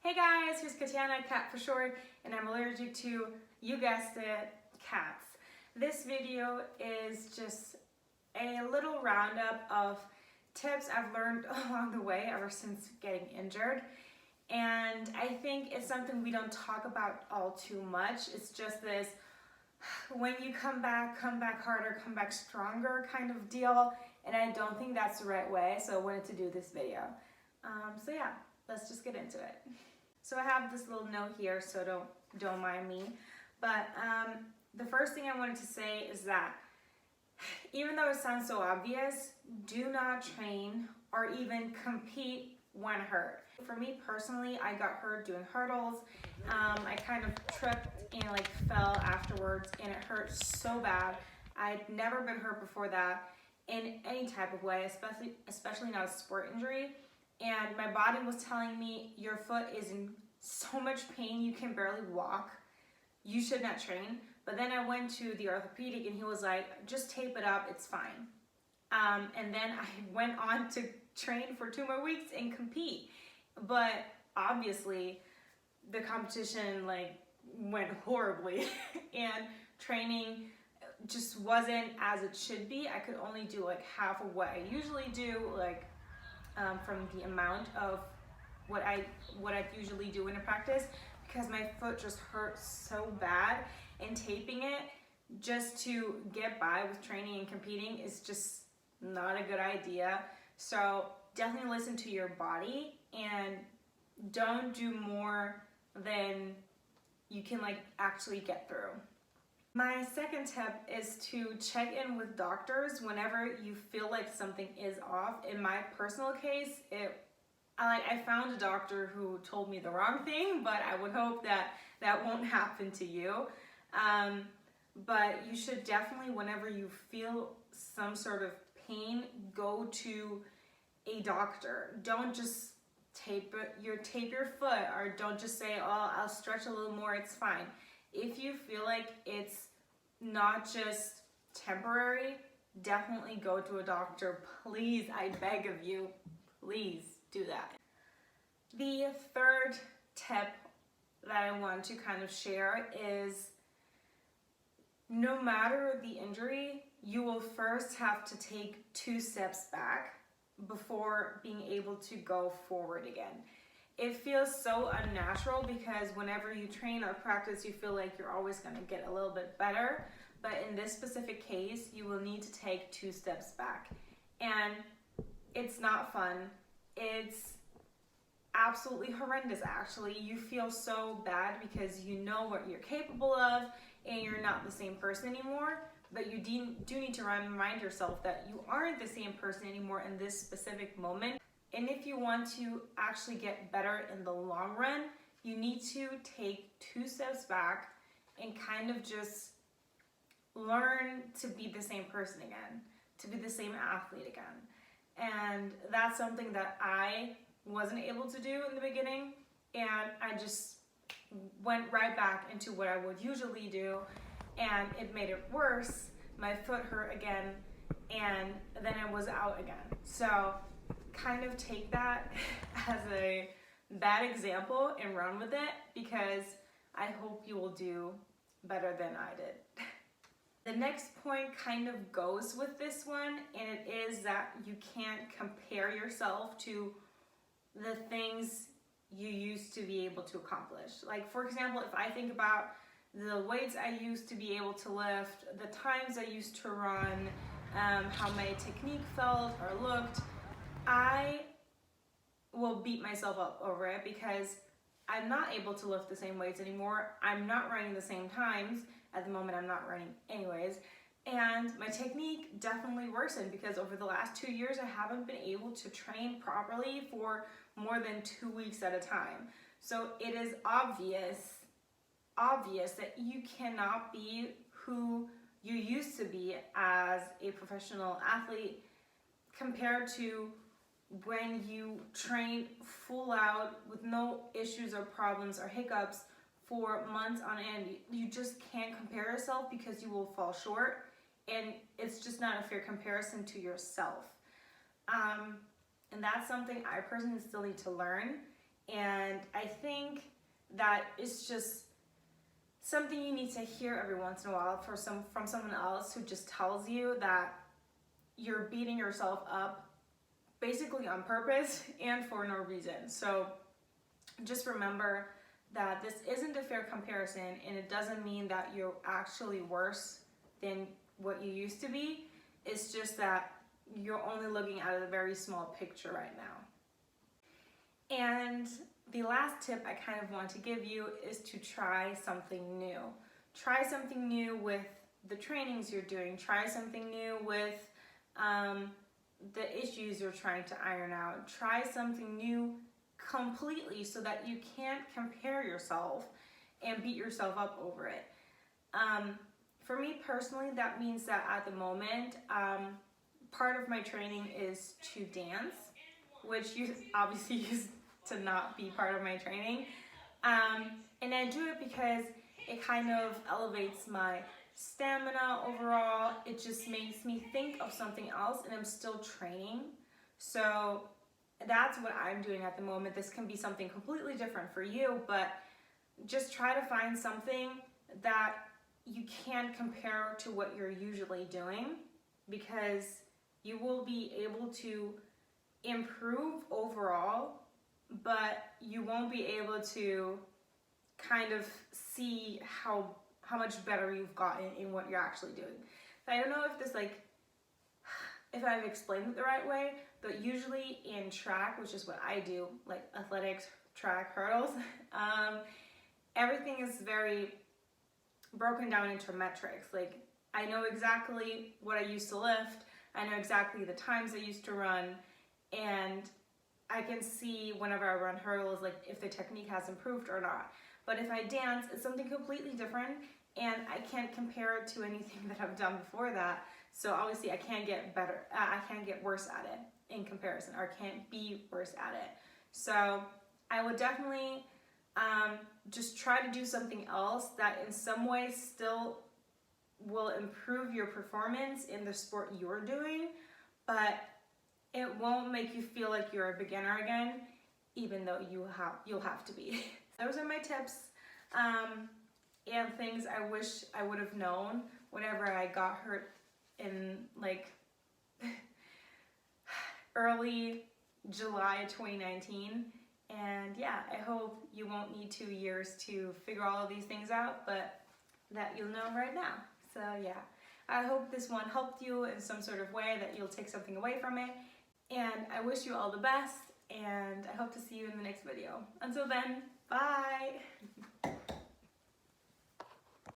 Hey guys, here's Katana, Cat for short, and I'm allergic to, you guessed it, cats. This video is just a little roundup of tips I've learned along the way ever since getting injured. And I think it's something we don't talk about all too much. It's just this, when you come back harder, come back stronger kind of deal. And I don't think that's the right way, so I wanted to do this video. So yeah, let's just get into it. So I have this little note here, so don't mind me. But the first thing I wanted to say is that even though it sounds so obvious, do not train or even compete when hurt. For me personally, I got hurt doing hurdles. I kind of tripped and fell afterwards, and it hurt so bad. I'd never been hurt before that in any type of way, especially not a sport injury. And my body was telling me, your foot is in so much pain, you can barely walk. You should not train. But then I went to the orthopedic and he was like, just tape it up, it's fine. And then I went on to train for 2 more weeks and compete. But obviously the competition went horribly and training just wasn't as it should be. I could only do half of what I usually do, from the amount of what I usually do in a practice, because my foot just hurt so bad, and taping it just to get by with training and competing is just not a good idea. So definitely listen to your body and don't do more than you can actually get through. My second tip is to check in with doctors whenever you feel like something is off. In my personal case, I found a doctor who told me the wrong thing, but I would hope that that won't happen to you. But you should definitely, whenever you feel some sort of pain, go to a doctor. Don't just tape your foot, or don't just say, oh, I'll stretch a little more, it's fine. If you feel like it's not just temporary, definitely go to a doctor. Please, I beg of you, please do that. The third tip that I want to kind of share is, no matter the injury, you will first have to take 2 steps back before being able to go forward again. It feels so unnatural because whenever you train or practice, you feel like you're always going to get a little bit better. But in this specific case, you will need to take 2 steps back. And it's not fun. It's absolutely horrendous, actually. You feel so bad because you know what you're capable of and you're not the same person anymore. But you do need to remind yourself that you aren't the same person anymore in this specific moment. And if you want to actually get better in the long run, you need to take 2 steps back and kind of just learn to be the same person again, to be the same athlete again. And that's something that I wasn't able to do in the beginning, and I just went right back into what I would usually do, and it made it worse. My foot hurt again, and then I was out again. So kind of take that as a bad example and run with it, because I hope you will do better than I did. The next point kind of goes with this one, and it is that you can't compare yourself to the things you used to be able to accomplish. For example, if I think about the weights I used to be able to lift, the times I used to run, how my technique felt or looked, I will beat myself up over it because I'm not able to lift the same weights anymore. I'm not running the same times. At the moment, I'm not running anyways. And my technique definitely worsened because over the last 2 years, I haven't been able to train properly for more than 2 weeks at a time. So it is obvious that you cannot be who you used to be as a professional athlete compared to when you train full out with no issues or problems or hiccups for months on end. You just can't compare yourself because you will fall short, and it's just not a fair comparison to yourself. And that's something I personally still need to learn. And I think that is just something you need to hear every once in a while from someone else who just tells you that you're beating yourself up basically on purpose and for no reason. So just remember that this isn't a fair comparison, and it doesn't mean that you're actually worse than what you used to be. It's just that you're only looking at a very small picture right now. And the last tip I kind of want to give you is to try something new. Try something new with the trainings you're doing. Try something new with the issues you're trying to iron out. Try something new completely so that you can't compare yourself and beat yourself up over it. For me personally, that means that at the moment, part of my training is to dance, which obviously used to not be part of my training. And I do it because it kind of elevates my stamina overall. It just makes me think of something else, and I'm still training. So that's what I'm doing at the moment. This can be something completely different for you, but just try to find something that you can compare to what you're usually doing, because you will be able to improve overall, but you won't be able to kind of see how much better you've gotten in what you're actually doing. So I don't know if I've explained it the right way, but usually in track, which is what I do, like athletics, track, hurdles, everything is very broken down into metrics. Like, I know exactly what I used to lift, I know exactly the times I used to run, and I can see whenever I run hurdles, like if the technique has improved or not. But if I dance, it's something completely different, and I can't compare it to anything that I've done before that. So obviously I can't get better, I can't get worse at it in comparison, or can't be worse at it. So I would definitely just try to do something else that in some way still will improve your performance in the sport you're doing, but it won't make you feel like you're a beginner again, even though you'll have to be. Those are my tips and things I wish I would have known whenever I got hurt in like early July 2019. And yeah, I hope you won't need 2 years to figure all of these things out, but that you'll know right now. So yeah, I hope this one helped you in some sort of way, that you'll take something away from it. And I wish you all the best, and I hope to see you in the next video. Until then, bye!